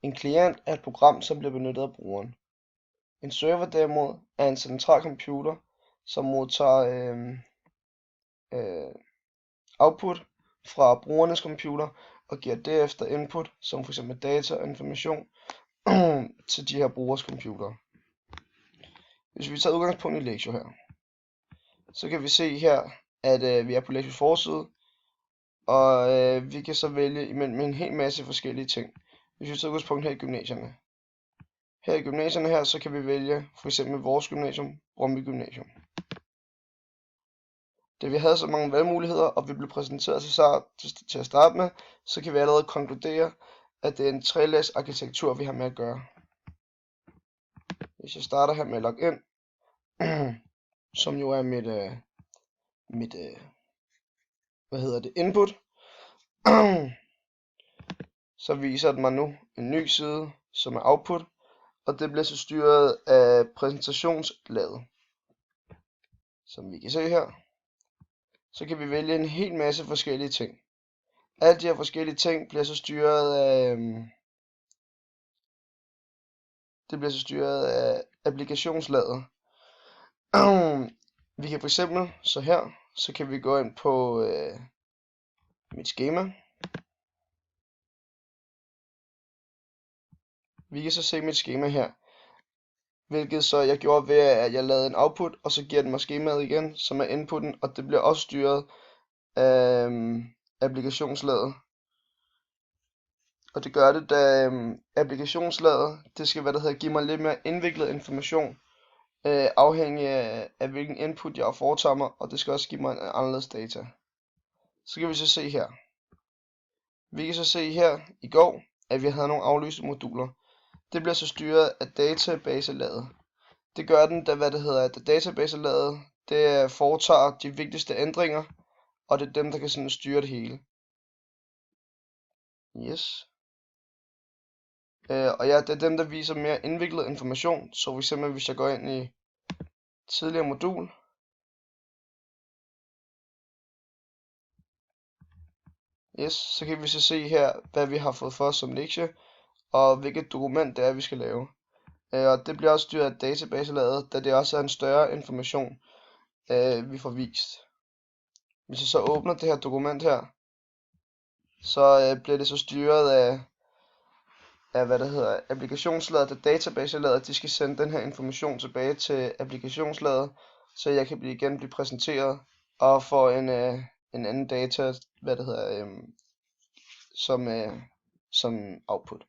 En klient er et program, som bliver benyttet af brugeren. En server derimod er en central computer, som modtager output fra brugernes computer og giver derefter input, som f.eks. data og information, til de her brugers computere. Hvis vi tager udgangspunkt i Lexio her, så kan vi se her, at vi er på Lexios forside, og vi kan så vælge imellem en hel masse forskellige ting. Hvis vi tager udgangspunkt her i gymnasierne. Her i gymnasierne her, så kan vi vælge for eksempel vores gymnasium, Brøndby Gymnasium. Da vi havde så mange valgmuligheder, og vi blev præsenteret til at starte med, så kan vi allerede konkludere, at det er en trelags arkitektur, vi har med at gøre. Hvis jeg starter her med at logge ind, som jo er mit input, så viser den mig nu en ny side, som er output, og det bliver så styret af præsentationslaget. Som vi kan se her, så kan vi vælge en hel masse forskellige ting. Alle de her forskellige ting bliver så styret af, applikationslaget. Vi kan for eksempel, så kan vi gå ind på mit skema. Vi kan så se mit skema her, hvilket så jeg gjorde ved at jeg lavede en output, og så giver den mig skemaet igen, som er inputen, og det bliver også styret af applikationslaget. Og det gør det, da applikationslaget, det skal give mig lidt mere indviklet information, afhængig af hvilken input jeg foretager mig, og det skal også give mig en anderledes data. Så kan vi så se her. Vi kan så se her i går, at vi havde nogle aflyste moduler. Det bliver så styret af databaselaget. Det gør den, da databaselaget, det foretager de vigtigste ændringer, og det er dem, der kan sådan styre det hele. Yes. Og ja, det er dem, der viser mere indviklet information. Så for eksempel, hvis jeg går ind i tidligere modul, så kan vi så se her, hvad vi har fået for os som lektie, og hvilket dokument det er, vi skal lave. Og det bliver også styret af databaselaget, da det også er en større information, vi får vist. Hvis jeg så åbner det her dokument her, så bliver det så styret af applikationslaget, da databaselaget, de skal sende den her information tilbage til applikationslaget, så jeg kan blive præsenteret og få en anden data, som output.